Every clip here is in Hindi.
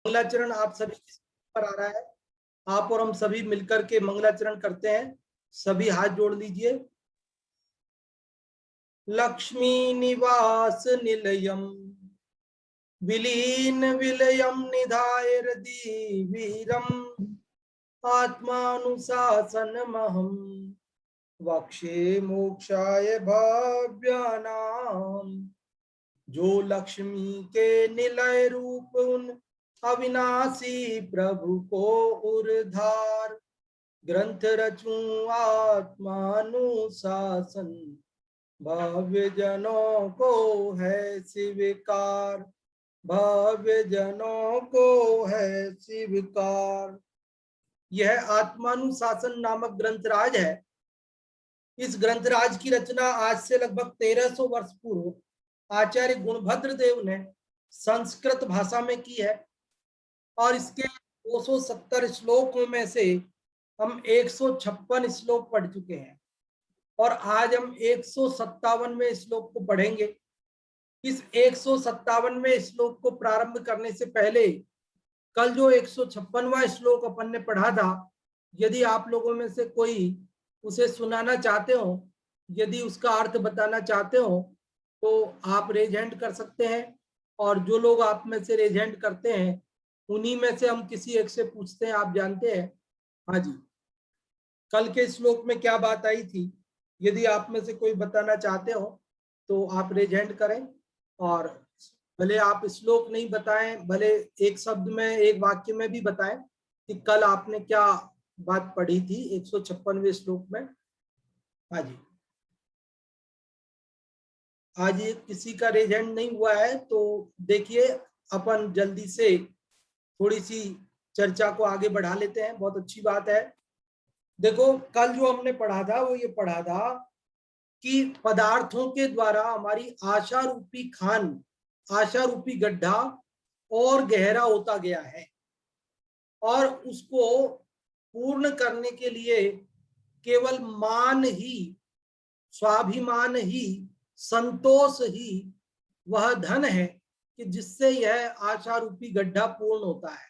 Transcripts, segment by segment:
मंगलाचरण आप सभी पर आ रहा है। आप और हम सभी मिलकर के मंगलाचरण करते हैं। सभी हाथ जोड़ लीजिए। लक्ष्मी निवास निलयम विलीन विलयम निधाय हृदि वीरम आत्मानुशासनमहं वक्षे मोक्षाय भव्यानाम। जो लक्ष्मी के निलय रूप उन अविनाशी प्रभु को उर्धार ग्रंथ रचूं आत्मानुशासन भव्य जनों को है स्वीकार। भव्य जनों को है स्वीकार। यह आत्मानुशासन नामक ग्रंथराज है। इस ग्रंथराज की रचना आज से लगभग 1300 वर्ष पूर्व आचार्य गुणभद्र देव ने संस्कृत भाषा में की है और इसके 270 श्लोकों में से हम 156 श्लोक पढ़ चुके हैं और आज हम 157वें श्लोक को पढ़ेंगे। इस 157वें श्लोक को प्रारंभ करने से पहले कल जो 156वां श्लोक अपन ने पढ़ा था, यदि आप लोगों में से कोई उसे सुनाना चाहते हो, यदि उसका अर्थ बताना चाहते हो तो आप रेज हैंड कर सकते हैं और जो लोग आप में से रेज हैंड करते हैं उन्हीं में से हम किसी एक से पूछते हैं। आप जानते हैं? हाँ जी, कल के श्लोक में क्या बात आई थी, यदि आप में से कोई बताना चाहते हो तो आप रेज हैंड करें। और भले आप श्लोक नहीं बताएं, भले एक शब्द में एक वाक्य में भी बताएं कि कल आपने क्या बात पढ़ी थी 156वें श्लोक में। हाँ जी, आज किसी का रेज हैंड नहीं हुआ है तो देखिए अपन जल्दी से थोड़ी सी चर्चा को आगे बढ़ा लेते हैं। बहुत अच्छी बात है। देखो कल जो हमने पढ़ा था वो ये पढ़ा था कि पदार्थों के द्वारा हमारी आशा रूपी खान, आशा रूपी गड्ढा और गहरा होता गया है और उसको पूर्ण करने के लिए केवल मान ही, स्वाभिमान ही, संतोष ही वह धन है कि जिससे यह आशा रूपी गड्ढा पूर्ण होता है,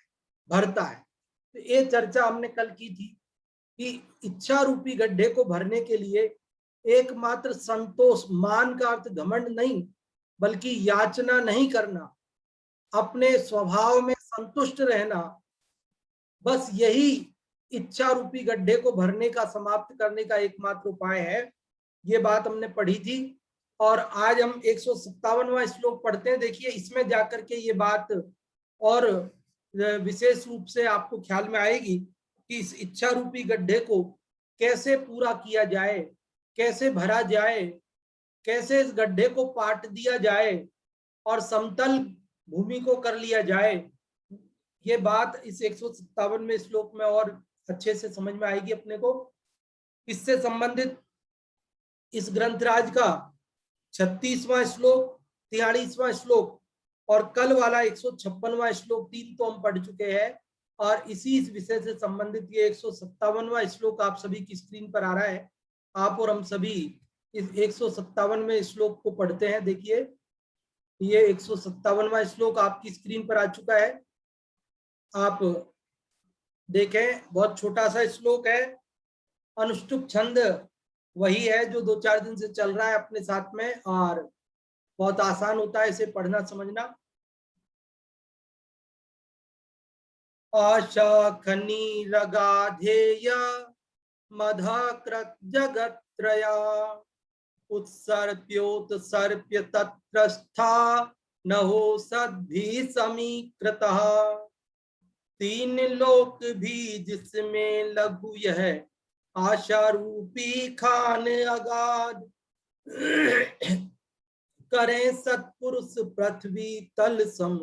भरता है। तो ये चर्चा हमने कल की थी कि इच्छा रूपी गड्ढे को भरने के लिए एकमात्र संतोष, मान का अर्थ घमंड नहीं बल्कि याचना नहीं करना, अपने स्वभाव में संतुष्ट रहना, बस यही इच्छा रूपी गड्ढे को भरने का, समाप्त करने का एकमात्र उपाय है। ये बात हमने पढ़ी थी और आज हम 157वां श्लोक पढ़ते हैं। देखिए इसमें जाकर के ये बात और विशेष रूप से आपको ख्याल में आएगी कि इस इच्छा रूपी गड्ढे को कैसे पूरा किया जाए, कैसे भरा जाए, कैसे इस गड्ढे को पाट दिया जाए और समतल भूमि को कर लिया जाए। ये बात इस 157वें श्लोक में और अच्छे से समझ में आएगी अपने को। इससे संबंधित इस ग्रंथराज का 36वां श्लोक, 43वां श्लोक और कल वाला 156वां श्लोक, 3 तो हम पढ़ चुके हैं और इसी विषय से संबंधित ये 157वां श्लोक आप सभी की स्क्रीन पर आ रहा है। आप और हम सभी इस 157वें श्लोक को पढ़ते हैं। देखिए ये 157वां श्लोक आपकी स्क्रीन पर आ चुका है। आप देखें, बहुत छोटा सा श्लोक है। अनुष्टुप छंद वही है जो 2-4 दिन से चल रहा है अपने साथ में और बहुत आसान होता है इसे पढ़ना समझना। आशा खनी रगाधेय मधकृत जगत्रया उत्सर्प्योत्सर्प्य तत्रस्था नहो सद्भि समीकृतः। 3 लोक भी जिसमें लघु यह आशा रूपी खान अगाध करें सत्पुरुष पृथ्वी तल सम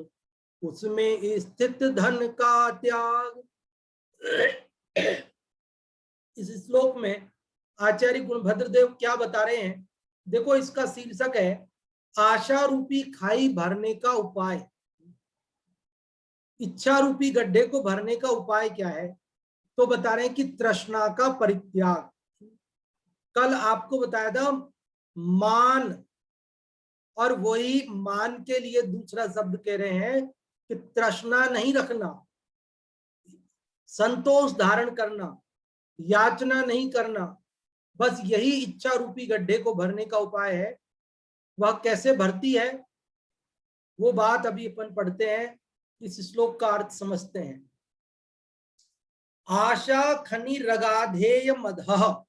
उसमें स्थित धन का त्याग। इस श्लोक में आचार्य गुणभद्र देव क्या बता रहे हैं? देखो इसका शीर्षक है आशा रूपी खाई भरने का उपाय। इच्छा रूपी गड्ढे को भरने का उपाय क्या है? तो बता रहे हैं कि तृष्णा का परित्याग। कल आपको बताया था मान, और वही मान के लिए दूसरा शब्द कह रहे हैं कि तृष्णा नहीं रखना, संतोष धारण करना, याचना नहीं करना, बस यही इच्छा रूपी गड्ढे को भरने का उपाय है। वह कैसे भरती है वो बात अभी अपन पढ़ते हैं, इस श्लोक का अर्थ समझते हैं। आशा खनि रगाधेय मदह,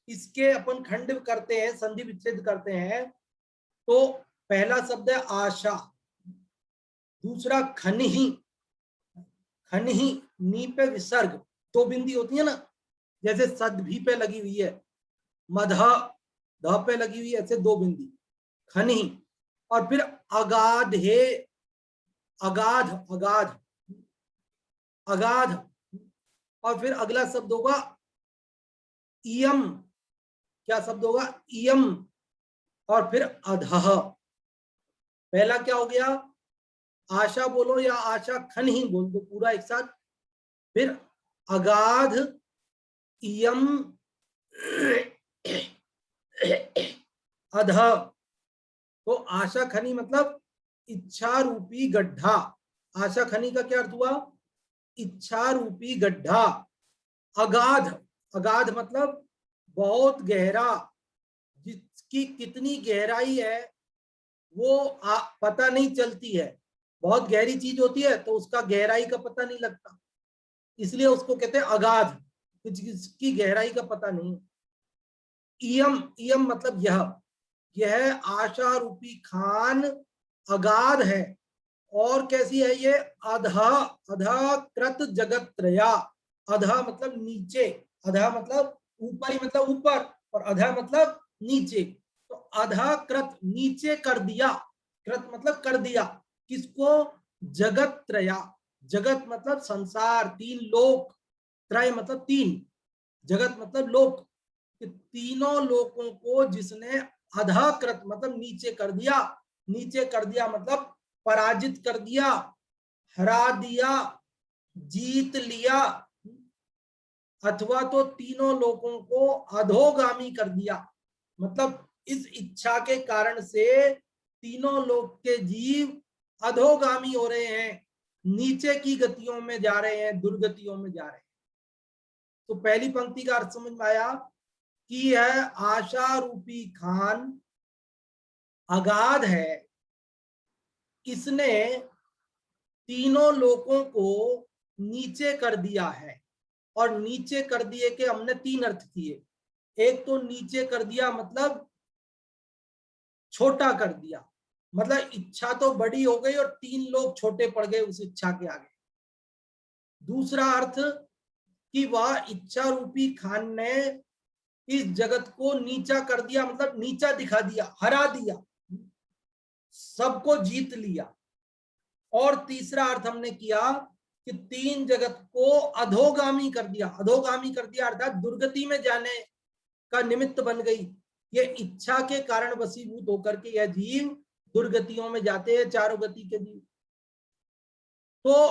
इसके अपन खंड करते हैं, संधि विच्छेद करते हैं। तो पहला शब्द है आशा, दूसरा खनिही, खनिही नी पे विसर्ग, दो बिंदी होती है ना, जैसे सद भी पे लगी हुई है, मध ध पे लगी हुई है, ऐसे दो बिंदी खनिही। और फिर अगाध है, अगाध अगाध अगाध, और फिर अगला शब्द होगा इयम, क्या शब्द होगा, इयम, और फिर अधः। पहला क्या हो गया, आशा बोलो या आशा खन ही बोल दो पूरा एक साथ, फिर अगाध, इयम, अध। तो आशा खनी मतलब इच्छा रूपी गड्ढा। आशा खनी का क्या अर्थ हुआ, इच्छा रूपी गड्ढा। अगाध, अगाध मतलब बहुत गहरा, जिसकी कितनी गहराई है वो पता नहीं चलती है। बहुत गहरी चीज होती है तो उसका गहराई का पता नहीं लगता, इसलिए उसको कहते हैं अगाध, जिसकी गहराई का पता नहीं। इयम, इयम मतलब यह आशा रूपी खान अगाध है। और कैसी है ये, अधा, अधा कृत जगत त्रया, अधा मतलब नीचे, अधा मतलब ऊपर ही मतलब ऊपर, और अधा मतलब नीचे। तो अधा कृत नीचे कर दिया, कृत मतलब कर दिया, किसको, जगत त्रया, जगत मतलब संसार, तीन लोक, त्रय मतलब तीन, जगत मतलब लोक, तीनों लोकों को जिसने अधकृत मतलब नीचे कर दिया, नीचे कर दिया मतलब पराजित कर दिया, हरा दिया, जीत लिया, अथवा तो तीनों लोगों को अधोगामी कर दिया। मतलब इस इच्छा के कारण से तीनों लोक के जीव अधोगामी हो रहे हैं, नीचे की गतियों में जा रहे हैं, दुर्गतियों में जा रहे हैं। तो पहली पंक्ति का अर्थ समझ में आया कि यह आशा रूपी खान अगाध है, इसने तीनों लोगों को नीचे कर दिया है। और नीचे कर दिए के हमने तीन अर्थ किए, एक तो नीचे कर दिया मतलब छोटा कर दिया, मतलब इच्छा तो बड़ी हो गई और तीन लोग छोटे पड़ गए उस इच्छा के आगे। दूसरा अर्थ कि वह इच्छा रूपी खान ने इस जगत को नीचा कर दिया, मतलब नीचा दिखा दिया, हरा दिया, सबको जीत लिया। और तीसरा अर्थ हमने किया कि तीन जगत को अधोगामी कर दिया, अधोगामी कर दिया अर्थात दुर्गति में जाने का निमित्त बन गई। ये इच्छा के कारण वशीभूत होकर के यह जीव दुर्गतियों में जाते हैं, चारों गति के जीव। तो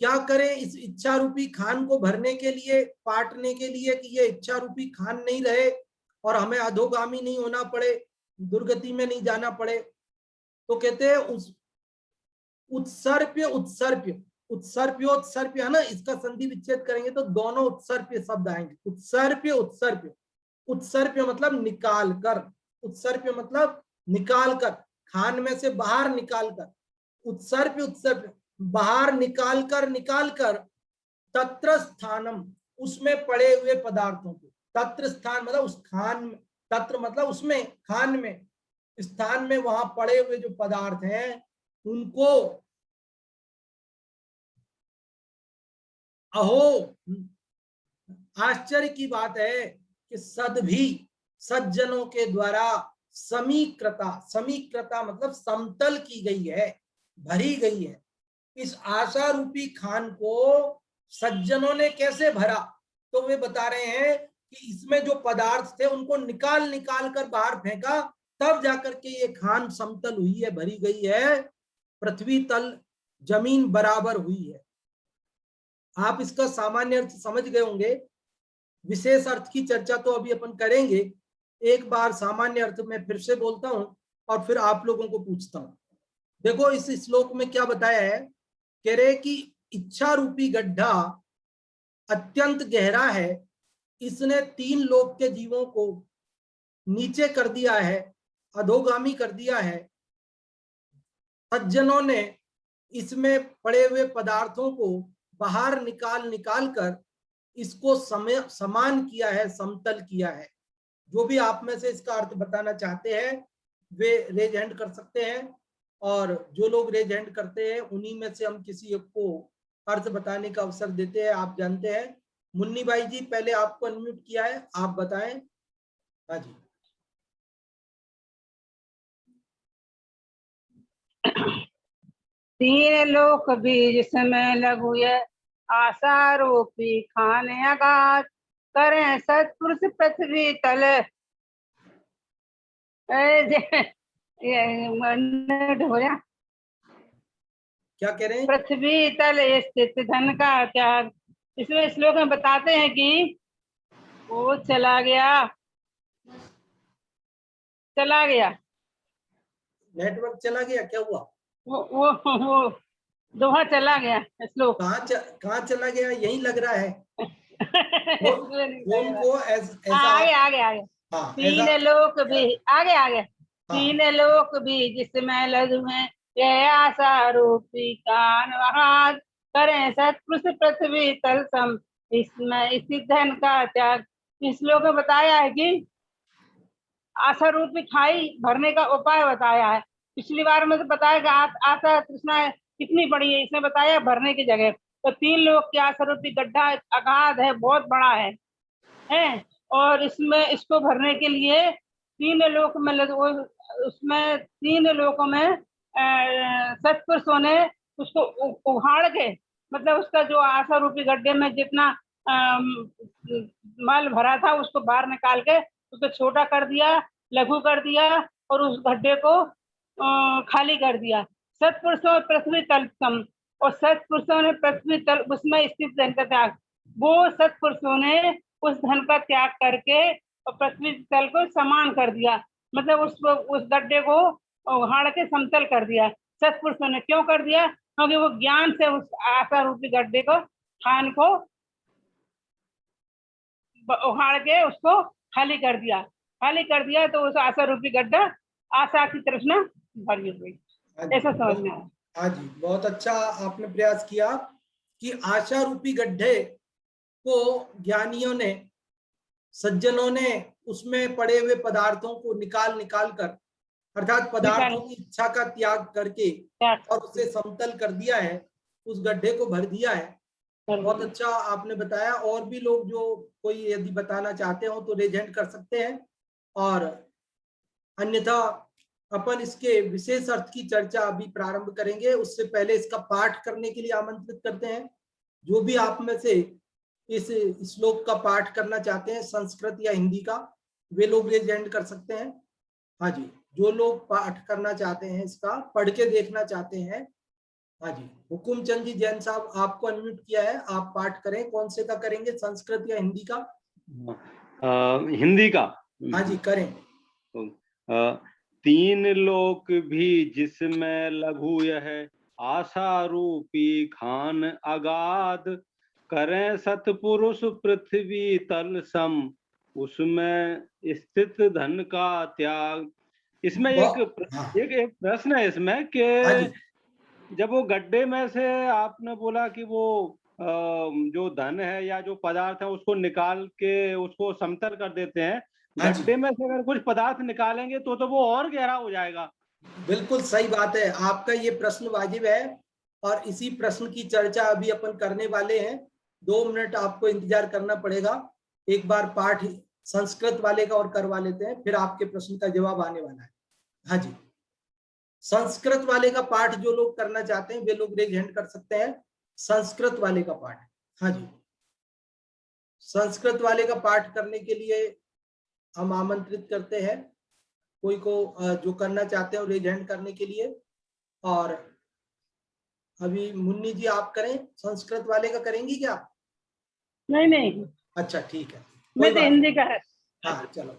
क्या करें इस इच्छा रूपी खान को भरने के लिए, पाटने के लिए, कि ये इच्छा रूपी खान नहीं रहे और हमें अधोगामी नहीं होना पड़े, दुर्गति में नहीं जाना पड़े। तो कहते हैं उस उत्सर्प्य, उत्सर्प्य, उत्सर्प्योत्सर्प्य है ना, इसका संधि विच्छेद करेंगे तो दोनों उत्सर्प्य शब्द आएंगे, उत्सर्प्य उत्सर्प्य। उत्सर्प्य मतलब निकाल कर, उत्सर्प्य मतलब निकाल कर, खान में से बाहर निकाल कर, उत्सर्प्य उत्सर्प्य बाहर निकाल कर तत्र स्थानम, उसमें पड़े हुए पदार्थों को, तत्र स्थान मतलब उस खान में, तत्र मतलब उसमें, खान में, स्थान में वहां पड़े हुए जो पदार्थ हैं उनको, अहो आश्चर्य की बात है कि सद्भी, सज्जनों के द्वारा समीकृता, समीकृता मतलब समतल की गई है, भरी गई है। इस आशा रूपी खान को सज्जनों ने कैसे भरा, तो वे बता रहे हैं कि इसमें जो पदार्थ थे उनको निकाल निकाल कर बाहर फेंका, तब जाकर के ये खान समतल हुई है, भरी गई है, पृथ्वी तल जमीन बराबर हुई है। आप इसका सामान्य अर्थ समझ गए होंगे, विशेष अर्थ की चर्चा तो अभी अपन करेंगे। एक बार सामान्य अर्थ में फिर से बोलता हूं और फिर आप लोगों को पूछता हूं। देखो इस श्लोक में क्या बताया है, कह रहे कि इच्छा रूपी गड्ढा अत्यंत गहरा है, इसने 3 लोक के जीवों को नीचे कर दिया है, अधोगामी कर दिया है। सज्जनों ने इसमें पड़े हुए पदार्थों को बाहर निकाल कर इसको समान किया है, समतल किया है। जो भी आप में से इसका अर्थ बताना चाहते हैं वे रेज हैंड कर सकते हैं, और जो लोग रेज हैंड करते हैं उन्हीं में से हम किसी एक को अर्थ बताने का अवसर देते हैं। आप जानते हैं, मुन्नी भाई जी पहले आपको अनम्यूट किया है, आप बताएं। हाँ जी। तीन लोक बीज समय लघु ये आशा रूपी खाने आघात करें सत्पुरुष पृथ्वी तल। हो गया। क्या कह रहे हैं? पृथ्वी तल स्थित धन का त्याग। इसमें श्लोक में बताते हैं कि वो चला गया नेटवर्क चला गया, क्या हुआ? वो दोहा चला गया श्लोक। कहाँ चला गया, यही लग रहा है। फोन को ऐसा आगे हाँ, तीन लोक भी आगे तीन लोक भी जिसमें लघु है यह आशा रूपी कान वहां करें सत्पुरुष पृथ्वी तल सम। इसमें इसी धन का त्याग। इस श्लोक में बताया है कि आशा रूपी खाई भरने का उपाय बताया है। पिछली बार में तो बताया कि आशा तृष्णा कितनी बड़ी है, इसने बताया भरने की जगह। तो 3 लोग की आशा रूपी गड्ढा अगाध है, बहुत बड़ा है। और इसमें इसको भरने के लिए 3 लोक में उसमें 3 लोकों में सत्पुरुषों ने उसको उखाड़ के, मतलब उसका जो आशा रूपी गड्ढे में जितना माल भरा था उसको बाहर निकाल के उसको छोटा कर दिया, लघु कर दिया और उस गड्ढे को खाली कर दिया। सत्पुरुषों पृथ्वी तल सम, और सत्पुरुषों ने पृथ्वी तल उसमें स्थित धन का त्याग। वो सत्पुरुषों ने उस धन का त्याग करके और पृथ्वी तल को समान कर दिया, मतलब उस गड्ढे को उखाड़ के समतल कर दिया। सत्पुरुषों ने क्यों कर दिया? क्योंकि वो ज्ञान से उस आशा रूपी गड्ढे को खान को उखाड़ के उसको खाली कर दिया तो उस आशा रूपी गड्ढा आशा की तृष्णा भरी हुई, ऐसा समझना है। हाँ जी, बहुत अच्छा आपने प्रयास किया कि आशा रूपी गड्ढे को ज्ञानियों ने, सज्जनों ने उसमें पड़े हुए पदार्थों को निकाल कर, अर्थात पदार्थों की इच्छा का त्याग करके और उसे समतल कर दिया है, उस गड्ढे को भर दिया है। बहुत अच्छा आपने बताया। और भी लोग जो कोई यदि बताना चाहते हो तो रेज हैंड कर सकते हैं, और अन्यथा अपन इसके विशेष अर्थ की चर्चा अभी प्रारंभ करेंगे। उससे पहले इसका पाठ करने के लिए आमंत्रित करते हैं। जो भी आप में से इस श्लोक का पाठ करना चाहते हैं, संस्कृत या हिंदी का, वे लोग रेज हैंड कर सकते हैं। हाँ जी, जो लोग पाठ करना चाहते हैं, इसका पढ़ के देखना चाहते हैं। हाँ जी, हुकुम चंद जी जैन साहब, आपको अनम्यूट किया है, आप पाठ करें। कौन से का करेंगे, संस्कृत या हिंदी का? हिंदी का। हाँ जी, करें। 3 लोक भी जिसमें लघु यह आशा रूपी खान अगाध करें सतपुरुष पृथ्वी तल सम उसमें स्थित धन का त्याग। इसमें एक प्रश्न है इसमें कि जब वो गड्ढे में से आपने बोला कि वो जो धन है या जो पदार्थ है उसको निकाल के उसको समतल कर देते हैं, गड्ढे में से अगर कुछ पदार्थ निकालेंगे तो वो और गहरा हो जाएगा। बिल्कुल सही बात है, आपका ये प्रश्न वाजिब है, और इसी प्रश्न की चर्चा अभी अपन करने वाले हैं। 2 मिनट आपको इंतजार करना पड़ेगा। एक बार पाठ संस्कृत वाले का और करवा लेते हैं, फिर आपके प्रश्न का जवाब आने वाला है। हाँ जी, संस्कृत वाले का पाठ जो लोग करना चाहते हैं वे लोग रेज हैंड कर सकते हैं। संस्कृत वाले का पाठ, हाँ जी, संस्कृत वाले का पाठ करने के लिए हम आमंत्रित करते हैं कोई को जो करना चाहते हैं रेज हैंड करने के लिए। और अभी मुन्नी जी आप करें, संस्कृत वाले का करेंगी क्या? नहीं। अच्छा ठीक है, मैं तो हिंदी का है। हाँ चलो,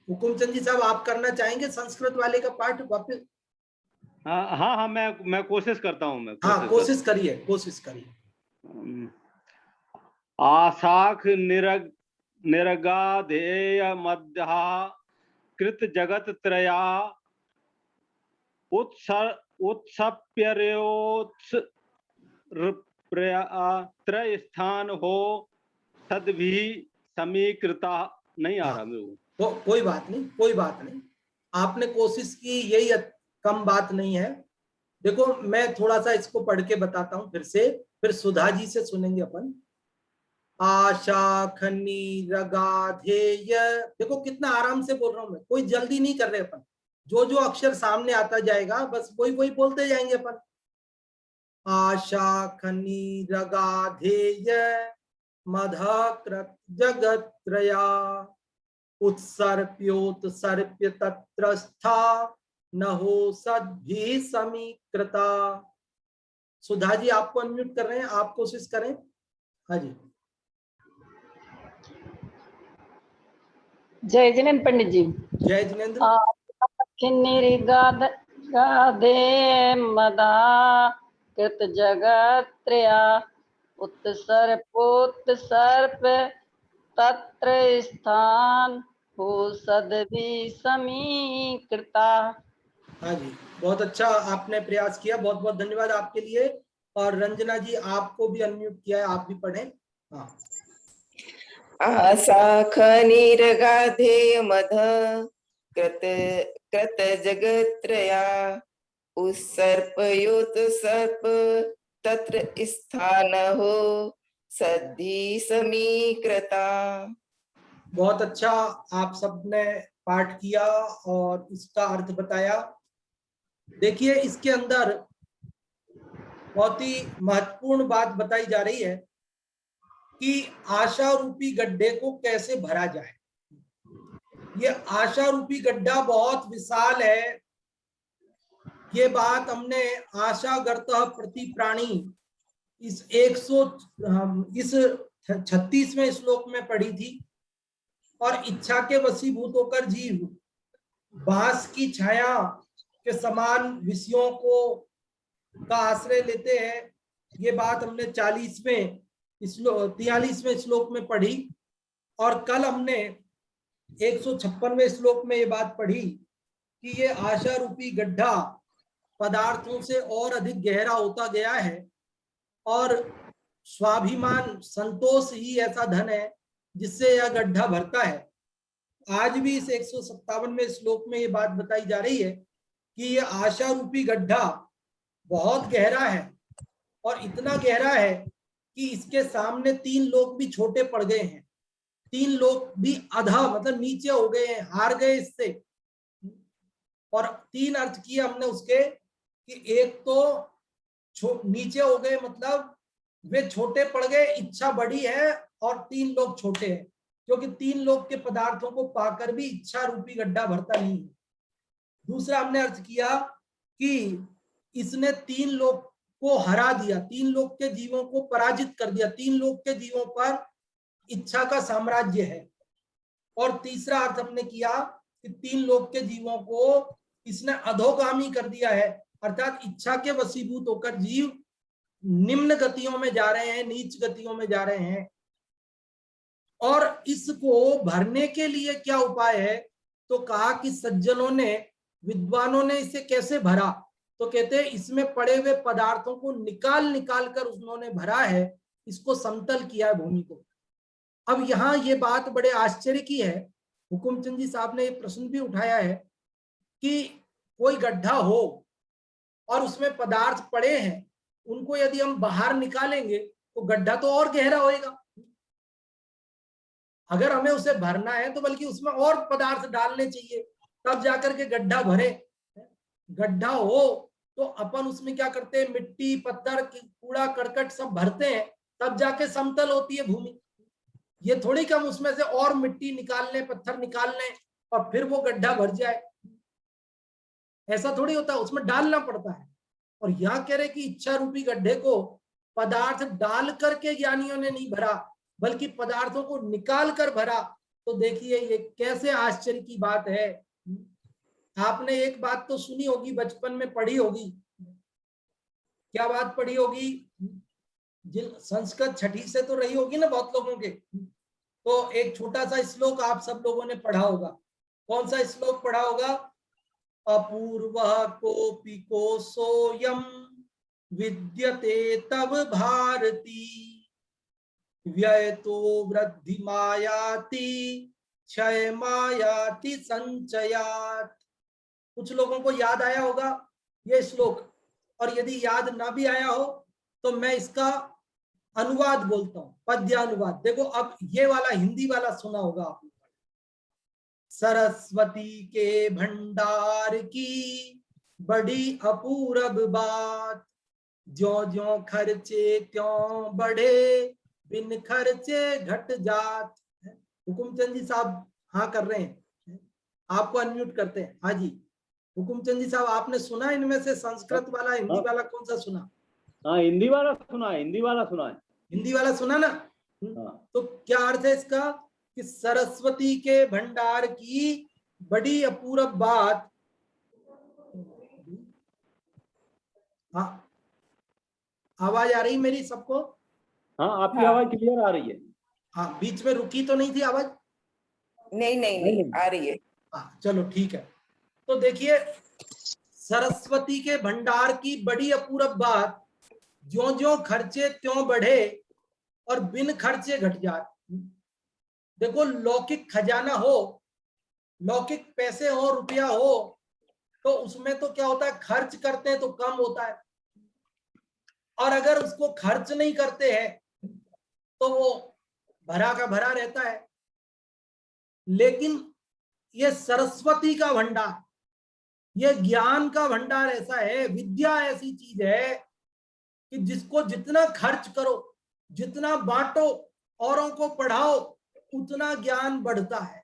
हुकुमचंद जी साहब आप करना चाहेंगे संस्कृत वाले का पाठ वापिस? हाँ, मैं कोशिश करता हूँ। मैं हाँ, कोशिश करिए, कोशिश करिए। आशाख निरगाधेय मध्या कृत जगत त्रया उत्सप्यर्योत्स त्रय स्थान हो सद्भि समीकृता। नहीं आ रहा मेरे को। कोई बात नहीं, कोई बात नहीं, आपने कोशिश की, यही कम बात नहीं है। देखो मैं थोड़ा सा इसको पढ़ के बताता हूं फिर से, फिर सुधा जी से सुनेंगे अपन। आशाखनी रगाधेय, देखो कितना आराम से बोल रहा हूं मैं, कोई जल्दी नहीं कर रहे अपन, जो जो अक्षर सामने आता जाएगा बस वही वही बोलते जाएंगे अपन। आशाखनी रगाधेय मधकृत जगत्रया उत्सर्प्योत्सर्प्य तत्रस्था नहो सद्भि समीकृता। सुधा जी आपको अनम्यूट कर रहे हैं, आप कोशिश करें। हाँ जी। जय जिनेन्द्र पंडित जी। जय जिनेन्द्र। गाधे मदा कृत जगत त्रया उत्सर्पोत्सर्प तत्र स्थान हो सद्भि समीकृता। हाँ जी, बहुत अच्छा आपने प्रयास किया, बहुत बहुत धन्यवाद आपके लिए। और रंजना जी आपको भी अनम्यूट किया है, आप भी पढ़ें। हाँ। आशाखनिरगाधेय मध कृत कृत जगत्रया उत्सर्पयोत्सर्प तत्र स्थान हो सद्धि समीकृता। बहुत अच्छा, आप सबने पाठ किया और इसका अर्थ बताया। देखिए इसके अंदर बहुत ही महत्वपूर्ण बात बताई जा रही है कि आशा रूपी गड्ढे को कैसे भरा जाए। ये आशा रूपी गड्ढा बहुत विशाल है। ये बात हमने आशा गर्तः प्रति प्राणी इस 36वें श्लोक में पढ़ी थी। और इच्छा के वशीभूत होकर जीव बांस की छाया के समान विषयों को का आश्रय लेते हैं। ये बात हमने 43वें श्लोक में पढ़ी। और कल हमने 156वें श्लोक में ये बात पढ़ी कि ये आशा रूपी गड्ढा पदार्थों से और अधिक गहरा होता गया है और स्वाभिमान संतोष ही ऐसा धन है जिससे यह गड्ढा भरता है। आज भी इस 157वें श्लोक में ये बात बताई जा रही है कि ये आशा रूपी गड्ढा बहुत गहरा है और इतना गहरा है कि इसके सामने 3 लोग भी छोटे पड़ गए हैं। 3 लोग भी अधा मतलब नीचे हो गए हैं, हार गए इससे। और 3 अर्थ किए हमने उसके कि एक तो नीचे हो गए मतलब वे छोटे पड़ गए, इच्छा बड़ी है, और 3 लोग छोटे हैं क्योंकि 3 लोग के पदार्थों को पाकर भी इच्छा रूपी गड्ढा भरता नहीं है। दूसरा हमने अर्थ किया कि इसने 3 लोग को हरा दिया, 3 लोग के जीवों को पराजित कर दिया, 3 लोग के जीवों पर इच्छा का साम्राज्य है। और तीसरा अर्थ हमने किया कि 3 लोग के जीवों को इसने अधोगामी कर दिया है, अर्थात इच्छा के वशीभूत होकर जीव निम्न गतियों में जा रहे हैं, नीच गतियों में जा रहे हैं। और इसको भरने के लिए क्या उपाय है, तो कहा कि सज्जनों ने, विद्वानों ने इसे कैसे भरा, तो कहते हैं इसमें पड़े हुए पदार्थों को निकाल निकाल कर उन्होंने भरा है, इसको समतल किया है भूमि को। अब यहाँ ये बात बड़े आश्चर्य की है, हुकुमचंद जी साहब ने ये प्रश्न भी उठाया है कि कोई गड्ढा हो और उसमें पदार्थ पड़े हैं, उनको यदि हम बाहर निकालेंगे तो गड्ढा तो और गहरा होएगा। अगर हमें उसे भरना है तो बल्कि उसमें और पदार्थ डालने चाहिए, तब जाकर के गड्ढा भरे। गड्ढा हो तो अपन उसमें क्या करते हैं, मिट्टी पत्थर कूड़ा करकट सब भरते हैं, तब जाके समतल होती है भूमि। ये थोड़ी कम उसमें से और मिट्टी निकाल लें, पत्थर निकाल लें और फिर वो गड्ढा भर जाए, ऐसा थोड़ी होता है, उसमें डालना पड़ता है। और यहाँ कह रहे कि इच्छा रूपी गड्ढे को पदार्थ डाल करके ज्ञानियों ने नहीं भरा, बल्कि पदार्थों को निकाल कर भरा। तो देखिए ये कैसे आश्चर्य की बात है। आपने एक बात तो सुनी होगी, बचपन में पढ़ी होगी। क्या बात पढ़ी होगी? जिन संस्कृत छठी से तो रही होगी ना बहुत लोगों के, तो एक छोटा सा श्लोक आप सब लोगों ने पढ़ा होगा। कौन सा श्लोक पढ़ा होगा? अपूर्वः कोऽपि कोशोऽयं विद्यते तव भारती, व्ययतो वृद्धिमायाति क्षयमायाति संचयात्। कुछ लोगों को याद आया होगा ये श्लोक, और यदि याद ना भी आया हो तो मैं इसका अनुवाद बोलता हूं, पद्यानुवाद। देखो अब ये वाला हिंदी वाला सुना होगा आपने। सरस्वती के भंडार की बड़ी अपूर्व बात, ज्यों ज्यों खर्चे त्यों बढ़े, बिन खर्चे घट जात। हुकुमचंद जी साहब हाँ कर रहे हैं, आपको अनम्यूट करते हैं। हाँ जी हुकुमचंद जी साहब, आपने सुना इनमें से संस्कृत वाला हिंदी वाला कौन सा सुना? हाँ हिंदी वाला सुना है, हिंदी वाला सुना है। हिंदी वाला सुना ना? तो क्या अर्थ है इसका? कि सरस्वती के भंडार की बड़ी अपूर्व बात। हाँ आवाज आ रही मेरी सबको? हाँ आपकी आवाज क्लियर आ रही है। हाँ बीच में रुकी तो नहीं थी आवाज? नहीं नहीं नहीं आ रही है। हाँ चलो ठीक है। तो देखिए, सरस्वती के भंडार की बड़ी अपूर्व बात, ज्यों ज्यों खर्चे त्यों बढ़े और बिन खर्चे घट जाए। देखो लौकिक खजाना हो, लौकिक पैसे हो, रुपया हो, तो उसमें तो क्या होता है, खर्च करते हैं तो कम होता है, और अगर उसको खर्च नहीं करते हैं तो वो भरा का भरा रहता है। लेकिन ये सरस्वती का भंडार, ये ज्ञान का भंडार ऐसा है, विद्या ऐसी चीज है कि जिसको जितना खर्च करो, जितना बांटो, औरों को पढ़ाओ, उतना ज्ञान बढ़ता है।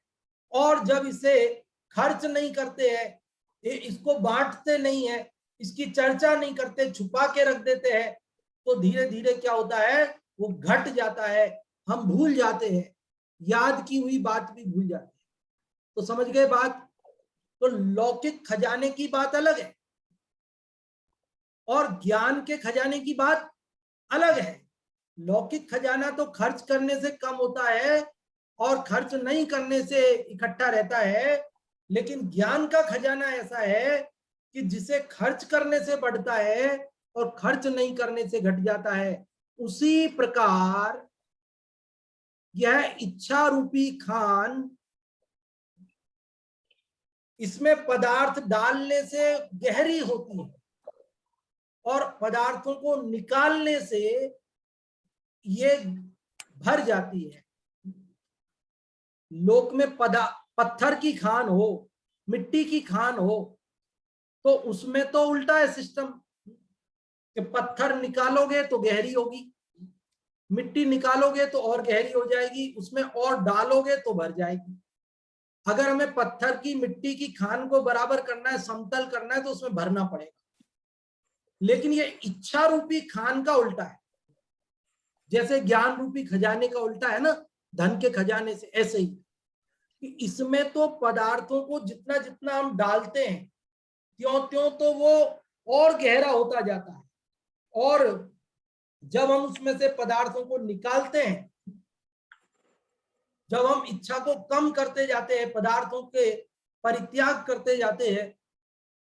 और जब इसे खर्च नहीं करते हैं, इसको बांटते नहीं है, इसकी चर्चा नहीं करते, छुपा के रख देते हैं, तो धीरे धीरे क्या होता है, वो घट जाता है, हम भूल जाते हैं, याद की हुई बात भी भूल जाते हैं। तो समझ गए बात? तो लौकिक खजाने की बात अलग है और ज्ञान के खजाने की बात अलग है। लौकिक खजाना तो खर्च करने से कम होता है और खर्च नहीं करने से इकट्ठा रहता है, लेकिन ज्ञान का खजाना ऐसा है कि जिसे खर्च करने से बढ़ता है और खर्च नहीं करने से घट जाता है। उसी प्रकार यह इच्छा रूपी खान, इसमें पदार्थ डालने से गहरी होती है और पदार्थों को निकालने से ये भर जाती है। लोक में पत्थर की खान हो, मिट्टी की खान हो, तो उसमें तो उल्टा है सिस्टम कि पत्थर निकालोगे तो गहरी होगी, मिट्टी निकालोगे तो और गहरी हो जाएगी, उसमें और डालोगे तो भर जाएगी। अगर हमें पत्थर की, मिट्टी की खान को बराबर करना है, समतल करना है, तो उसमें भरना पड़ेगा। लेकिन ये इच्छा रूपी खान का उल्टा है, जैसे ज्ञान रूपी खजाने का उल्टा है ना धन के खजाने से, ऐसे ही कि इसमें तो पदार्थों को जितना जितना हम डालते हैं त्यों त्यों तो वो और गहरा होता जाता है, और जब हम उसमें से पदार्थों को निकालते हैं, जब हम इच्छा को कम करते जाते हैं, पदार्थों के परित्याग करते जाते हैं,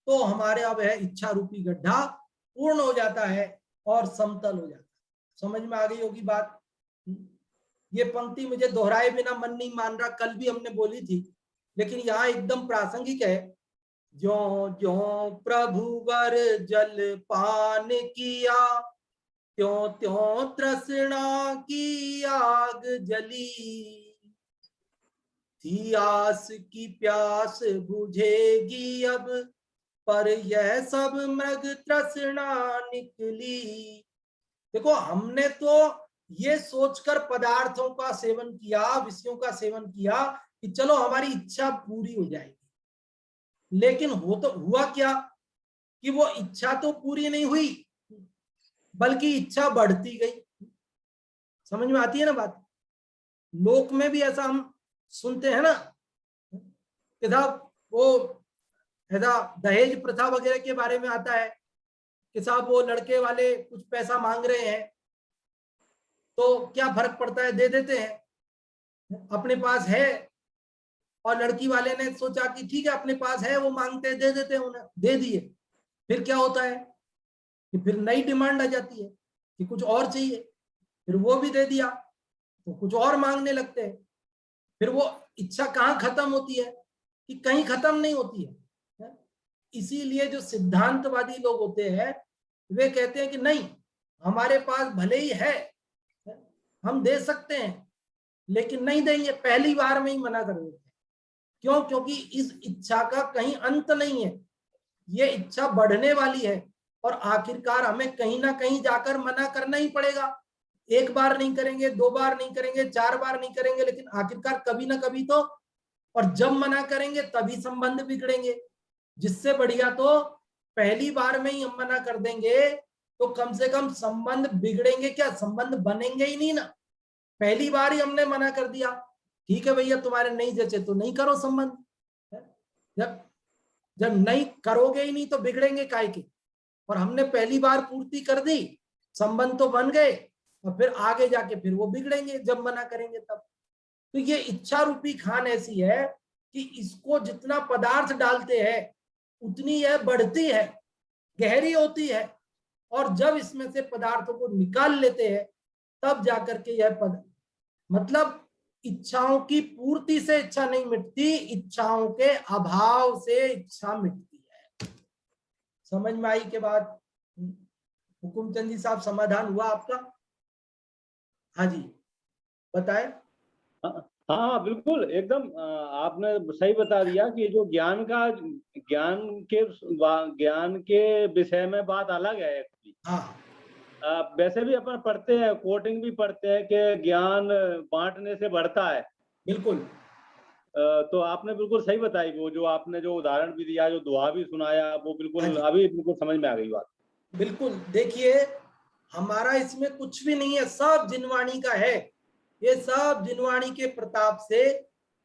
तो हमारे अब है इच्छा रूपी गड्ढा पूर्ण हो जाता है और समतल हो जाता है। समझ में आ गई होगी बात? ये पंक्ति मुझे दोहराए बिना मन नहीं मान रहा, कल भी हमने बोली थी, लेकिन यहाँ एकदम प्रासंगिक है। ज्यों ज्यों प्रभु वर जल पान किया, त्यों त्यों तृष्णा की आग जली, थी आस की प्यास बुझेगी अब, पर यह सब मृग तृष्णा निकली। देखो हमने तो ये सोचकर पदार्थों का सेवन किया, विषयों का सेवन किया कि चलो हमारी इच्छा पूरी हो जाएगी, लेकिन हुआ क्या कि वो इच्छा तो पूरी नहीं हुई, बल्कि इच्छा बढ़ती गई। समझ में आती है ना बात? लोक में भी ऐसा हम सुनते हैं ना कि साहब वो ऐसा दहेज प्रथा वगैरह के बारे में आता है कि साहब वो लड़के वाले कुछ पैसा मांग रहे हैं तो क्या फर्क पड़ता है, दे देते हैं, अपने पास है। और लड़की वाले ने सोचा कि ठीक है अपने पास है, वो मांगते हैं, दे देते हैं, उन्हें दे दिए। फिर क्या होता है कि फिर नई डिमांड आ जाती है कि कुछ और चाहिए, फिर वो भी दे दिया तो कुछ और मांगने लगते हैं। फिर वो इच्छा कहाँ खत्म होती है कि कहीं खत्म नहीं होती है। इसीलिए जो सिद्धांतवादी लोग होते हैं वे कहते हैं कि नहीं, हमारे पास भले ही है, हम दे सकते हैं, लेकिन नहीं देंगे, पहली बार में ही मना कर देते हैं। क्यों? क्योंकि इस इच्छा का कहीं अंत नहीं है, ये इच्छा बढ़ने वाली है और आखिरकार हमें कहीं ना कहीं जाकर मना करना ही पड़ेगा। एक बार नहीं करेंगे, 2 बार नहीं करेंगे, 4 बार नहीं करेंगे, लेकिन आखिरकार कभी ना कभी तो, और जब मना करेंगे तभी संबंध बिगड़ेंगे। जिससे बढ़िया तो पहली बार में ही हम मना कर देंगे तो कम से कम संबंध बिगड़ेंगे क्या, संबंध बनेंगे ही नहीं ना। पहली बार ही हमने मना कर दिया, ठीक है भैया तुम्हारे नहीं जचे तो नहीं करो संबंध। जब नहीं करोगे ही नहीं तो बिगड़ेंगे काहे के। और हमने पहली बार पूर्ति कर दी, संबंध तो बन गए, और फिर आगे जाके फिर वो बिगड़ेंगे जब मना करेंगे तब। तो ये इच्छा रूपी खान ऐसी है कि इसको जितना पदार्थ डालते हैं उतनी यह बढ़ती है, गहरी होती है, और जब इसमें से पदार्थों को निकाल लेते हैं तब जाकर के यह पद, मतलब इच्छाओं की पूर्ति से इच्छा नहीं मिटती, इच्छाओं के अभाव से इच्छा मिटती है। समझ में आई के बाद? हुकुमचंद जी साहब समाधान हुआ आपका? हाँ जी बताए। हाँ बिल्कुल एकदम आपने सही बता दिया कि जो ज्ञान के विषय में बात अलग है एक्चुअली। हाँ वैसे भी अपन पढ़ते हैं, कोटिंग भी पढ़ते हैं कि ज्ञान बांटने से बढ़ता है। बिल्कुल। तो आपने बिल्कुल सही बताई, वो जो आपने जो उदाहरण भी दिया, जो दुआ भी सुनाया, वो बिल्कुल हाँ अभी बिल्कुल समझ में आ गई बात। बिल्कुल। देखिए हमारा इसमें कुछ भी नहीं है, सब जिनवाणी का है। ये सब जिनवाणी के प्रताप से,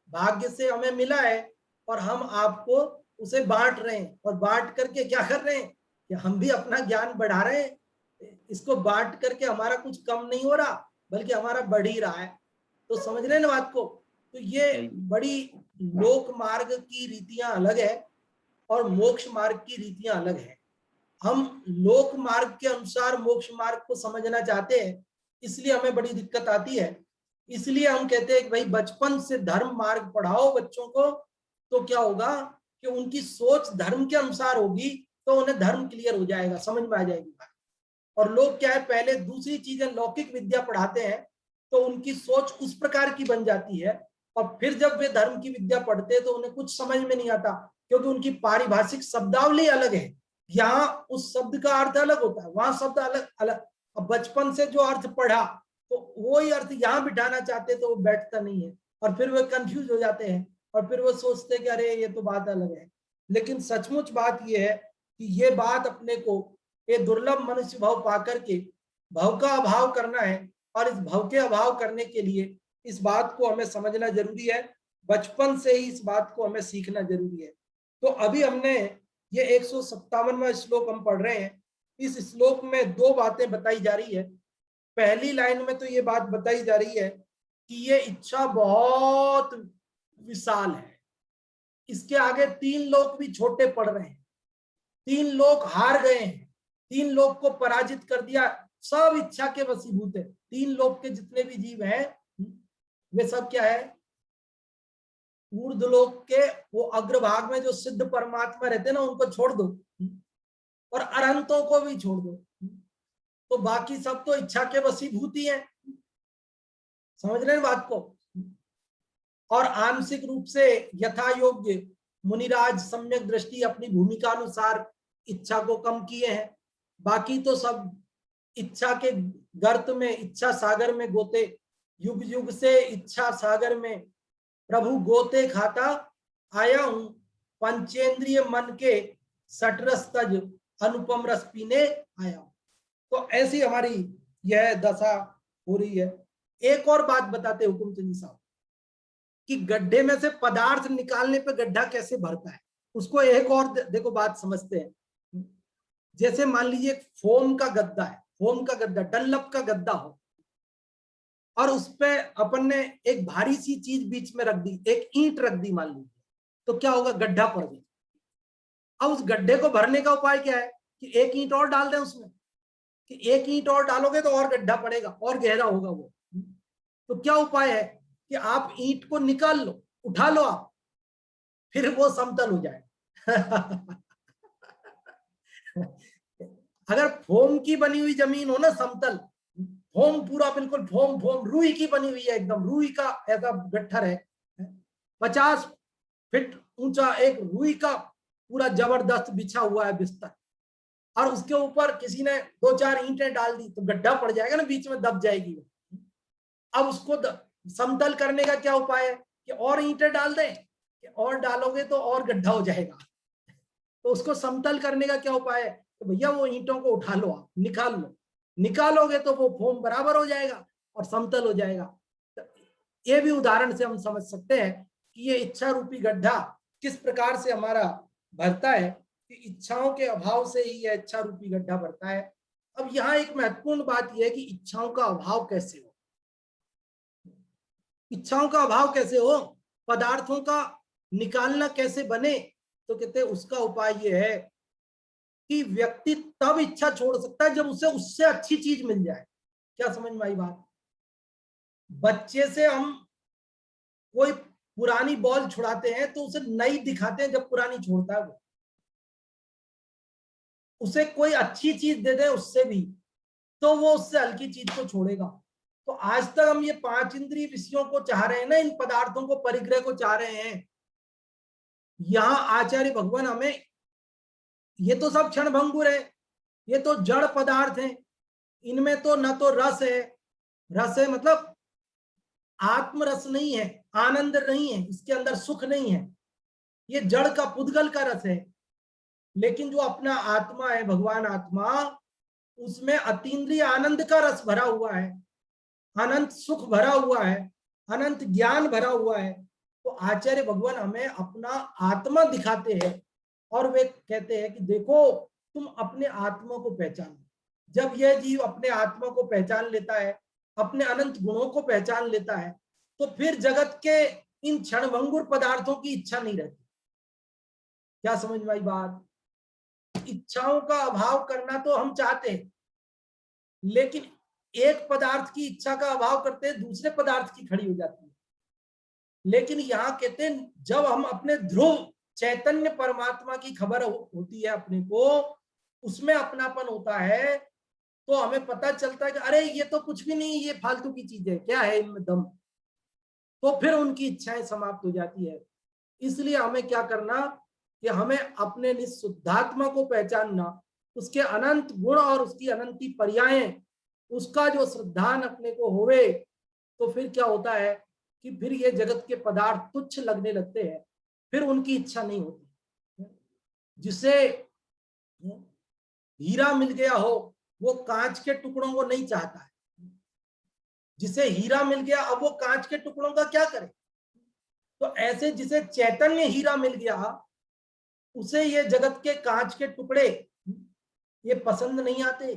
भाग्य से हमें मिला है, और हम आपको उसे बांट रहे हैं। और बांट करके क्या कर रहे हैं कि हम भी अपना ज्ञान बढ़ा रहे हैं। इसको बांट करके हमारा कुछ कम नहीं हो रहा, बल्कि हमारा बढ़ ही रहा है। तो समझ रहे हैं ना बात को? तो ये बड़ी लोक मार्ग की रीतियां अलग है और मोक्ष मार्ग की रीतियां अलग है। हम लोक मार्ग के अनुसार मोक्ष मार्ग को समझना चाहते हैं, इसलिए हमें बड़ी दिक्कत आती है। इसलिए हम कहते हैं कि भाई बचपन से धर्म मार्ग पढ़ाओ बच्चों को, तो क्या होगा कि उनकी सोच धर्म के अनुसार होगी, तो उन्हें धर्म क्लियर हो जाएगा, समझ में आ जाएगी बात। और लोग क्या है, पहले दूसरी चीजें लौकिक विद्या पढ़ाते हैं तो उनकी सोच उस प्रकार की बन जाती है, और फिर जब वे धर्म की विद्या पढ़ते हैं तो उन्हें कुछ समझ में नहीं आता, क्योंकि उनकी पारिभाषिक शब्दावली अलग है। यहाँ उस शब्द का अर्थ अलग होता है, वहां शब्द अलग अलग। अब बचपन से जो अर्थ पढ़ा तो वही अर्थ यहाँ बिठाना चाहते तो वो बैठता नहीं है, और फिर वे कंफ्यूज हो जाते हैं, और फिर वो सोचते हैं कि अरे ये तो बात अलग है। लेकिन सचमुच बात ये है कि ये बात अपने को, ये दुर्लभ मनुष्य भाव पाकर के भाव का अभाव करना है, और इस भाव के अभाव करने के लिए इस बात को हमें समझना जरूरी है। बचपन से ही इस बात को हमें सीखना जरूरी है। तो अभी हमने ये 157वां श्लोक हम पढ़ रहे हैं। इस श्लोक में 2 बातें बताई जा रही है। पहली लाइन में तो ये बात बताई जा रही है कि ये इच्छा बहुत विशाल है, इसके आगे 3 लोक भी छोटे पड़ रहे हैं, 3 लोक हार गए हैं, 3 लोक को पराजित कर दिया, सब इच्छा के वशीभूत है। 3 लोक के जितने भी जीव हैं वे सब क्या है, ऊर्ध्वलोक के वो अग्रभाग में जो सिद्ध परमात्मा रहते हैं ना, उनको छोड़ दो, और अरहंतों को भी छोड़ दो, तो बाकी सब तो इच्छा के वशीभूत ही है। समझ रहे हैं बात को? और आंशिक रूप से यथा योग्य मुनिराज सम्यक दृष्टि अपनी भूमिका अनुसार इच्छा को कम किए हैं। बाकी तो सब इच्छा के गर्त में, इच्छा सागर में गोते, युग युग से इच्छा सागर में प्रभु गोते खाता आया हूं, पंचेंद्रिय मन के सटरस तज अनुपम रस पीने आया हूं। तो ऐसी हमारी यह दशा हो रही है। एक और बात बताते हुकुमचंद साहब कि गड्ढे में से पदार्थ निकालने पे गड्ढा कैसे भरता है, उसको एक और देखो बात समझते हैं। जैसे मान लीजिए एक फोम का गद्दा है, फोम का गद्दा, डनलप का गद्दा हो, और उस पे अपन ने एक भारी सी चीज बीच में रख दी, एक ईंट रख दी मान लीजिए, तो क्या होगा, गड्ढा पड़ गया। अब उस गड्ढे को भरने का उपाय क्या है कि एक ईंट और डाल दें उसमें, कि एक ईंट और डालोगे तो और गड्ढा पड़ेगा और गहरा होगा वो। तो क्या उपाय है कि आप ईंट को निकाल लो, उठा लो आप, फिर वो समतल हो जाएगा। अगर फोम की बनी हुई जमीन हो ना, समतल फोम, पूरा बिल्कुल फोम फोम, रुई की बनी हुई है एकदम, रुई का ऐसा गट्ठर है, 50 फीट ऊंचा एक रुई का पूरा जबरदस्त बिछा हुआ है बिस्तर, और उसके ऊपर किसी ने 2-4 ईंटें डाल दी, तो गड्ढा पड़ जाएगा ना, बीच में दब जाएगी। अब उसको समतल करने का क्या उपाय है कि और ईंटें डाल दें, कि और डालोगे तो और गड्ढा हो जाएगा। तो उसको समतल करने का क्या उपाय है, तो भैया वो ईंटों को उठा लो, आप निकाल लो, निकालोगे तो वो फोम बराबर हो जाएगा और समतल हो जाएगा। तो ये भी उदाहरण से हम समझ सकते हैं कि ये इच्छा रूपी गड्ढा किस प्रकार से हमारा भरता है, कि इच्छाओं के अभाव से ही यह इच्छा रूपी गड्ढा भरता है। अब यहाँ एक महत्वपूर्ण बात यह है कि इच्छाओं का अभाव कैसे हो, इच्छाओं का अभाव कैसे हो, पदार्थों का निकालना कैसे बने, तो कहते हैं उसका उपाय यह है कि व्यक्ति तब इच्छा छोड़ सकता है जब उसे उससे अच्छी चीज मिल जाए। क्या समझ में आई बात? बच्चे से हम कोई पुरानी बॉल छुड़ाते हैं तो उसे नई दिखाते हैं, जब पुरानी छोड़ता है वो, उसे कोई अच्छी चीज दे दे उससे भी, तो वो उससे हल्की चीज को छोड़ेगा। तो आज तक हम ये 5 इंद्रिय विषयों को चाह रहे हैं ना, इन पदार्थों को, परिग्रह को चाह रहे हैं। यहां आचार्य भगवान हमें, ये तो सब क्षण भंगुर है, ये तो जड़ पदार्थ हैं, इनमें तो न तो रस है, रस है मतलब आत्म रस नहीं है, आनंद नहीं है, इसके अंदर सुख नहीं है, ये जड़ का पुद्गल का रस है। लेकिन जो अपना आत्मा है, भगवान आत्मा, उसमें अतीन्द्रिय आनंद का रस भरा हुआ है, अनंत सुख भरा हुआ है, अनंत ज्ञान भरा हुआ है। तो आचार्य भगवान हमें अपना आत्मा दिखाते हैं और वे कहते हैं कि देखो तुम अपने आत्मा को पहचानो। जब यह जीव अपने आत्मा को पहचान लेता है, अपने अनंत गुणों को पहचान लेता है, तो फिर जगत के इन क्षणभंगुर पदार्थों की इच्छा नहीं रहती। क्या समझ में आई बात? इच्छाओं का अभाव करना तो हम चाहते हैं, लेकिन एक पदार्थ की इच्छा का अभाव करते हैं, दूसरे पदार्थ की खड़ी हो जाती है। लेकिन यहाँ कहते हैं जब हम अपने ध्रुव चैतन्य परमात्मा की खबर होती है अपने को, उसमें अपनापन होता है, तो हमें पता चलता है कि अरे ये तो कुछ भी नहीं, ये फालतू की चीज है, क्या है इनमें दम। तो फिर उनकी इच्छाएं समाप्त हो जाती है। इसलिए हमें क्या करना कि हमें अपने निःशुद्धात्मा को पहचानना, उसके अनंत गुण और उसकी अनंती पर्यायें, उसका जो श्रद्धान अपने को होवे, तो फिर क्या होता है कि फिर ये जगत के पदार्थ तुच्छ लगने लगते हैं, फिर उनकी इच्छा नहीं होती। जिसे हीरा मिल गया हो वो कांच के टुकड़ों को नहीं चाहता है, जिसे हीरा मिल गया अब वो कांच के टुकड़ों का क्या करे। तो ऐसे जिसे चैतन्य हीरा मिल गया, उसे ये जगत के कांच के टुकड़े ये पसंद नहीं आते,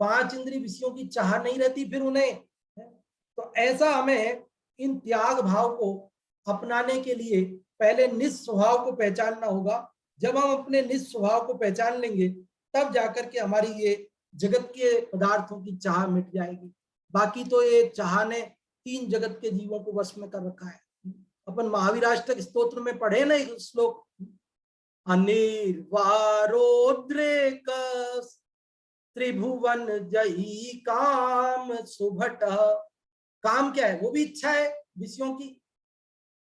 5 इंद्रिय विषयों की चाह नहीं रहती फिर उन्हें। तो ऐसा हमें इन त्याग भाव को अपनाने के लिए पहले निस्वभाव को पहचानना होगा। जब हम अपने निस्वभाव को पहचान लेंगे, तब जाकर के हमारी ये जगत के पदार्थों की चाह मिट जाएगी। बाकी तो ये चाह ने 3 जगत के जीवों को वश में कर रखा है। अपन महावीराष्टक स्तोत्र में पढ़े ना एक श्लोक, अनिर्वारोद्रेक त्रिभुवन जही काम सुभट। काम क्या है? वो भी इच्छा है विषयों की।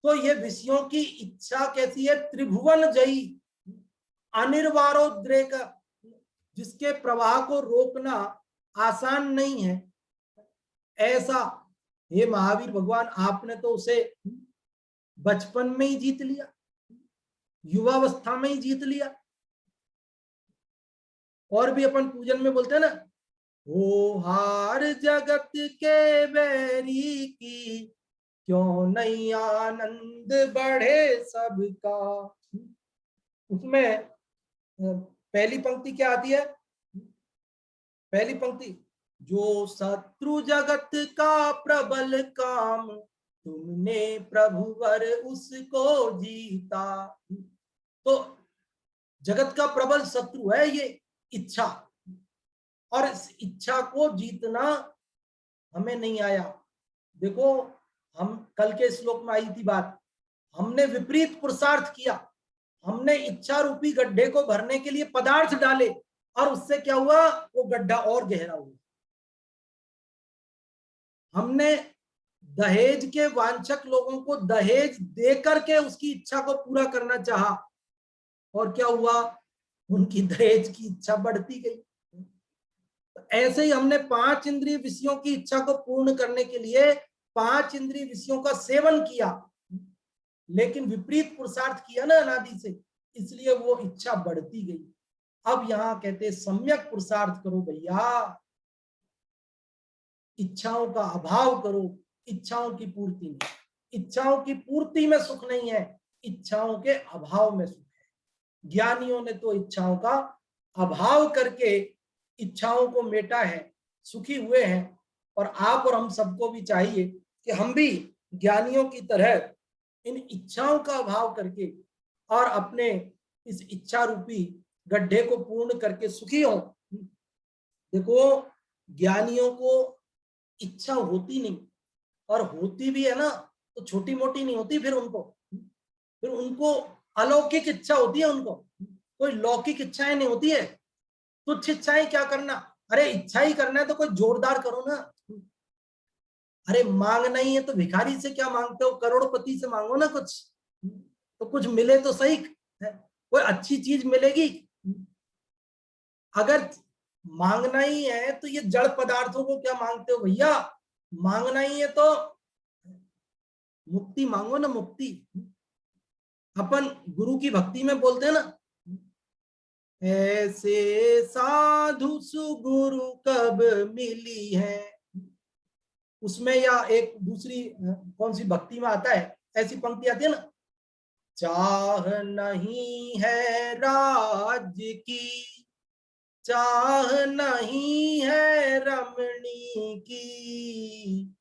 तो ये विषयों की इच्छा कैसी है? त्रिभुवन जही, अनिर्वारोद्रेक, जिसके प्रवाह को रोकना आसान नहीं है। ऐसा हे महावीर भगवान, आपने तो उसे बचपन में ही जीत लिया, युवावस्था में ही जीत लिया। और भी अपन पूजन में बोलते हैं ना, हो हार जगत के बैरी की, क्यों नहीं आनंद बढ़े सबका। उसमें पहली पंक्ति क्या आती है? पहली पंक्ति, जो शत्रु जगत का प्रबल काम, तुमने प्रभुवर उसको जीता। तो जगत का प्रबल शत्रु है ये इच्छा, और इस इच्छा को जीतना हमें नहीं आया। देखो, हम कल के श्लोक में आई थी बात, हमने विपरीत पुरुषार्थ किया, हमने इच्छा रूपी गड्ढे को भरने के लिए पदार्थ डाले, और उससे क्या हुआ? वो गड्ढा और गहरा हुआ। हमने दहेज के वांछक लोगों को दहेज दे करके उसकी इच्छा को पूरा करना चाहा, और क्या हुआ? उनकी दहेज की इच्छा बढ़ती गई। तो ऐसे ही हमने 5 इंद्रिय विषयों की इच्छा को पूर्ण करने के लिए 5 इंद्रिय विषयों का सेवन किया, लेकिन विपरीत पुरुषार्थ किया ना अनादि से, इसलिए वो इच्छा बढ़ती गई। अब यहां कहते सम्यक पुरुषार्थ करो भैया, इच्छाओं का अभाव करो, इच्छाओं की पूर्ति में। इच्छाओं की पूर्ति में सुख नहीं है, इच्छाओं के अभाव में सुख है। ज्ञानियों ने तो इच्छाओं का अभाव करके इच्छाओं को मेटा है, सुखी हुए हैं। और आप और हम सबको भी चाहिए कि हम भी ज्ञानियों की तरह इन इच्छाओं का अभाव करके और अपने इस इच्छा रूपी गड्ढे को पूर्ण करके सुखी हो। देखो, ज्ञानियों को इच्छा होती नहीं, और होती भी है ना तो छोटी मोटी नहीं होती, फिर उनको अलौकिक इच्छा होती है, उनको कोई लौकिक इच्छाएं नहीं होती है। तुच्छ इच्छाएं क्या करना? अरे इच्छा ही करना है तो कोई जोरदार करो ना। अरे मांगना ही है तो भिखारी से क्या मांगते हो? करोड़पति से मांगो ना कुछ, तो कुछ मिले तो सही, कोई अच्छी चीज मिलेगी। अगर मांगना ही है तो ये जड़ पदार्थों को क्या मांगते हो भैया? मांगना ही है तो मुक्ति मांगो ना, मुक्ति। अपन गुरु की भक्ति में बोलते हैं ना, ऐसे साधु सुगुरु कब मिली है। उसमें या एक दूसरी कौन सी भक्ति में आता है, ऐसी पंक्ति आती है ना, चाह नहीं है राज्य की, चाह नहीं है रमणी की,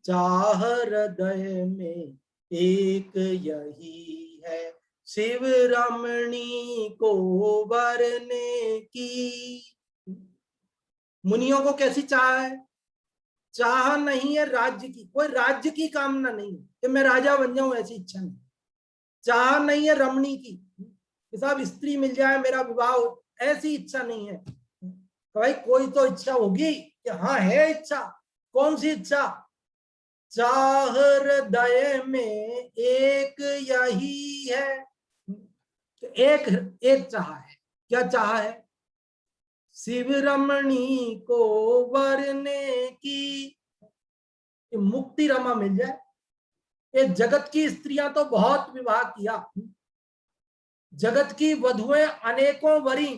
चाह हृदय में एक यही है, शिव रमणी को वरने की। मुनियों को कैसी चाह है? चाह नहीं है राज्य की, कोई राज्य की कामना नहीं कि मैं राजा बन जाऊं, ऐसी इच्छा नहीं। चाह नहीं है रमणी की, कि साहब स्त्री मिल जाए मेरा विवाह हो, ऐसी इच्छा नहीं है। तो भाई कोई तो इच्छा होगी कि हाँ है इच्छा। कौन सी इच्छा? चाह हृदय में एक यही है। एक चाह है। क्या चाह है? शिव रमणी को वरने की, मुक्ति रमा मिल जाए। ये जगत की स्त्रियां तो बहुत विवाह किया, जगत की वधुएं अनेकों वरी,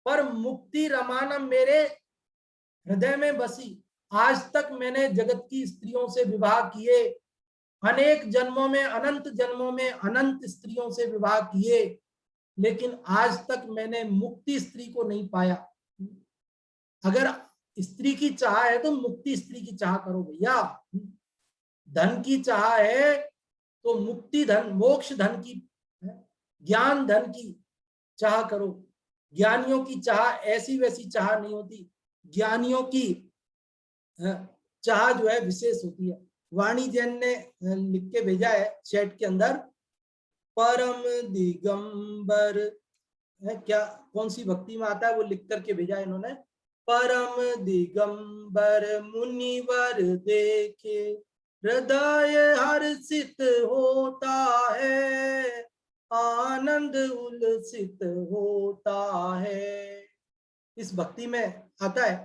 पर मुक्ति रमाना मेरे हृदय में बसी। आज तक मैंने जगत की स्त्रियों से विवाह किए, अनेक जन्मों में, अनंत जन्मों में अनंत स्त्रियों से विवाह किए, लेकिन आज तक मैंने मुक्ति स्त्री को नहीं पाया। अगर स्त्री की चाह है तो मुक्ति स्त्री की चाह करो भैया। धन की चाह है तो मुक्ति धन, मोक्ष धन की, ज्ञान धन की चाह करो। ज्ञानियों की चाह ऐसी वैसी चाह नहीं होती, ज्ञानियों की चाह जो है विशेष होती है। वाणी जैन ने लिख के भेजा है चैट के अंदर, परम दिगंबर है क्या, कौन सी भक्ति में आता है वो लिख करके भेजा है इन्होंने। परम दिगंबर मुनिवर देखे, हृदय हर्षित होता है, आनंद उल्लसित होता है। इस भक्ति में आता है।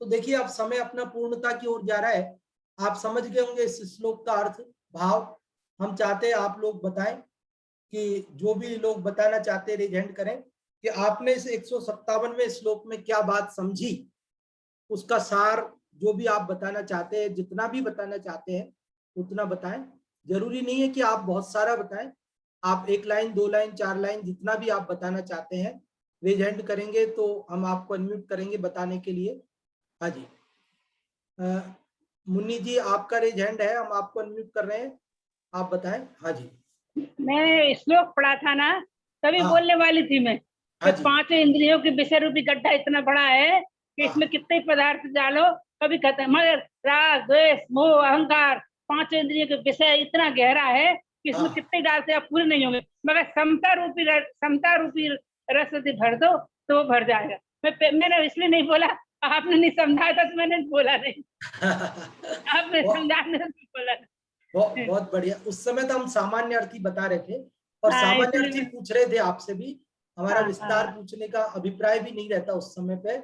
तो देखिए अब समय अपना पूर्णता की ओर जा रहा है। आप समझ गए होंगे इस श्लोक का अर्थ, भाव। हम चाहते हैं आप लोग बताएं, कि जो भी लोग बताना चाहते हैं रेज हैंड करें कि आपने इस 157वें श्लोक में क्या बात समझी, उसका सार जो भी आप बताना चाहते हैं, जितना भी बताना चाहते हैं उतना बताएं। जरूरी नहीं है कि आप बहुत सारा बताएं, आप 1 लाइन, 2 लाइन, 4 लाइन जितना भी आप बताना चाहते हैं रेज हैंड करेंगे तो हम आपको अनम्यूट करेंगे बताने के लिए। हाँ जी, मुन्नी जी आपका रेज हैंड है, हम आपको अनम्यूट कर रहे हैं, आप बताएं। हाँ जी, मैंने श्लोक पढ़ा था ना, तभी हाँ। बोलने वाली थी मैं हाँ कि जी, 5 इंद्रियों के विषय रूपी गड्ढा इतना बड़ा है कि हाँ। इसमें कितने पदार्थ डालो कभी खत्म, मगर राग, द्वेष, मोह, अहंकार 5 इंद्रियों के विषय इतना गहरा है कि इसमें हाँ। कितने डालते आप पूरे नहीं होंगे, मगर समता रूपी रस यदि भर दो तो वो भर जाएगा। मैंने इसलिए नहीं बोला, आपने नहीं समझाया था तो मैंने बोला नहीं, आपने बहुत समझाने से बोला नहीं। बहुत बढ़िया। उस समय तो हम सामान्य अर्थ ही बता रहे थे और हाँ, सामान्य इसलिए अर्थ ही मैं पूछ रहे थे आपसे भी, हमारा हाँ विस्तार हाँ, पूछने का अभिप्राय भी नहीं रहता उस समय पे।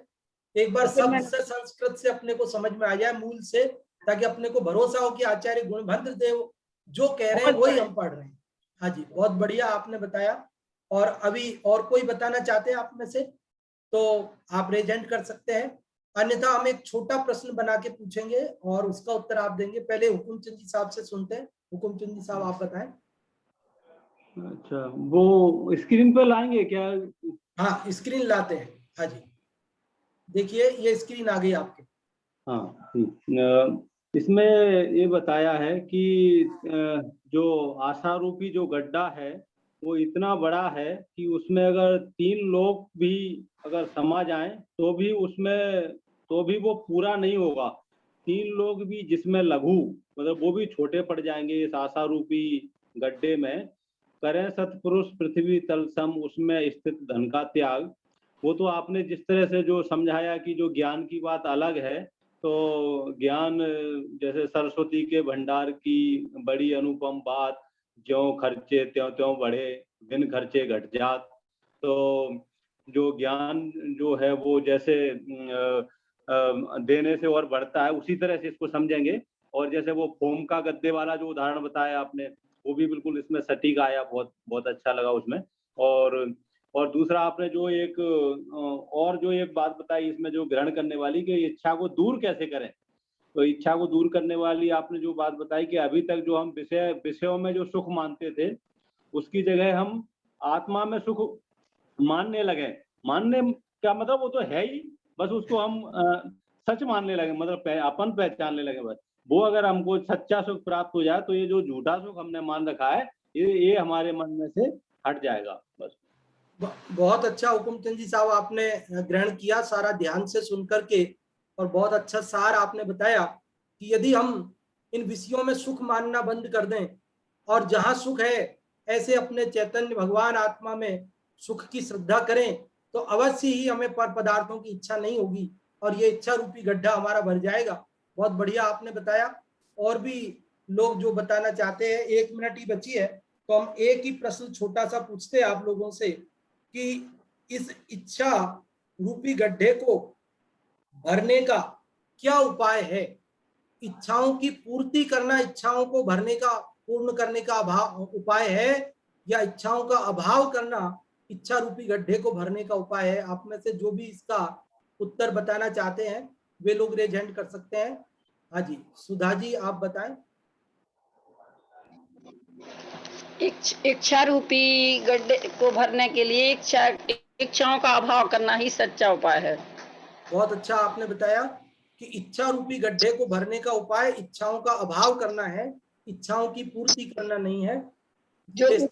एक बार तो फिर शब्द मैंने से संस्कृत से अपने को समझ में आ जाए मूल से, ताकि अपने को भरोसा हो कि आचार्य गुणभद्र देव जो कह रहे हैं बहुत वही बड़े हम पढ़ रहे हैं। हाँ जी, बहुत बढ़िया आपने बताया। और अभी और कोई बताना चाहते हैं आप में से तो आप रेजेंट कर सकते हैं, अन्यथा हम एक छोटा प्रश्न बना के पूछेंगे और उसका उत्तर आप देंगे। पहले हुकुमचंद जी साहब से सुनते हैं। हुकुमचंद जी साहब आप बताएं। अच्छा, वो स्क्रीन पे लाएंगे क्या? हाँ, स्क्रीन लाते हैं। हाँ जी, देखिए ये स्क्रीन आ गई आपके। हाँ इसमें ये बताया है कि जो आशा रूपी जो गड्ढा है वो इतना बड़ा है कि उसमें अगर 3 लोग भी अगर समा जाएं तो भी वो पूरा नहीं होगा। 3 लोग भी जिसमें लघु मतलब वो भी छोटे पड़ जाएंगे इस आशा रूपी गड्ढे में। करें सतपुरुष पृथ्वी तल सम, उसमें स्थित धन का त्याग। वो तो आपने जिस तरह से जो समझाया कि जो ज्ञान की बात अलग है, तो ज्ञान जैसे सरस्वती के भंडार की बड़ी अनुपम बात, ज्यों खर्चे त्यों त्यों बढ़े, बिन खर्चे घट जात। तो जो ज्ञान जो है वो जैसे देने से और बढ़ता है, उसी तरह से इसको समझेंगे। और जैसे वो फोम का गद्दे वाला जो उदाहरण बताया आपने, वो भी बिल्कुल इसमें सटीक आया, बहुत बहुत अच्छा लगा उसमें। और दूसरा आपने जो एक बात बताई इसमें जो ग्रहण करने वाली, कि इच्छा को दूर कैसे करें। तो इच्छा को दूर करने वाली आपने जो बात बताई कि अभी तक जो हम विषयों में जो सुख मानते थे, उसकी जगह हम आत्मा में सुख मानने लगे। मानने क्या मतलब, वो तो है ही, बस उसको हम सच मानने लगे, मतलब अपन पहचानने लगे बस। वो अगर हमको सच्चा सुख प्राप्त हो जाए तो ये जो झूठा सुख हमने मान रखा है, ये हमारे मन में से हट जाएगा बस। बहुत अच्छा हुकुमचंद जी साहब, आपने ग्रहण किया सारा ध्यान से सुन करके, और बहुत अच्छा सार आपने बताया कि यदि हम इन विषयों में सुख मानना बंद कर दें और जहां सुख है ऐसे अपने चैतन्य भगवान आत्मा में सुख की श्रद्धा करें, तो अवश्य ही हमें पर पदार्थों की इच्छा नहीं होगी और ये इच्छा रूपी गड्ढा हमारा भर जाएगा। बहुत बढ़िया आपने बताया। और भी लोग जो बताना चाहते हैं, 1 मिनट ही बची है, तो हम एक ही प्रश्न छोटा सा पूछते हैं आप लोगों से कि इस इच्छा रूपी गड्ढे को भरने का क्या उपाय है। इच्छाओं की पूर्ति करना इच्छाओं को भरने का, पूर्ण करने का उपाय है, या इच्छाओं का अभाव करना इच्छा रूपी गड्ढे को भरने का उपाय है। आप में से जो भी इसका उत्तर बताना चाहते हैं वे लोग रेज हैंड कर सकते हैं। हाँ जी, सुधा जी आप बताएं। इच्छा रूपी गड्ढे को भरने के लिए इच्छाओं का अभाव करना ही सच्चा उपाय है। बहुत अच्छा आपने बताया कि इच्छा रूपी गड्ढे को भरने का उपाय इच्छाओं का अभाव करना है, इच्छाओं की पूर्ति करना नहीं है। जो कि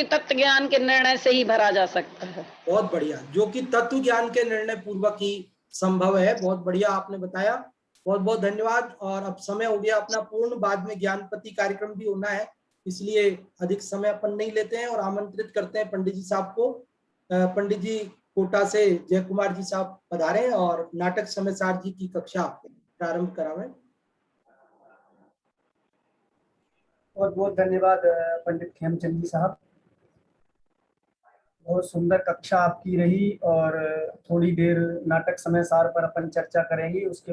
तत्व ज्ञान के निर्णय से ही भरा जा सकता है। बहुत बढ़िया, जो कि तत्व ज्ञान के निर्णय पूर्वक ही संभव है। बहुत बढ़िया आपने बताया, बहुत बहुत धन्यवाद। और अब समय हो गया अपना पूर्ण, बाद में ज्ञानपति कार्यक्रम भी होना है, इसलिए अधिक समय अपन नहीं लेते हैं और आमंत्रित करते हैं पंडित जी साहब को। पंडित जी कोटा से जय कुमार जी साहब पधारें और नाटक समयसार जी की कक्षा प्रारंभ करावें। बहुत बहुत धन्यवाद पंडित खेमचंद जी साहब, बहुत सुंदर कक्षा आपकी रही। और थोड़ी देर नाटक समयसार पर अपन चर्चा करेंगे, उसके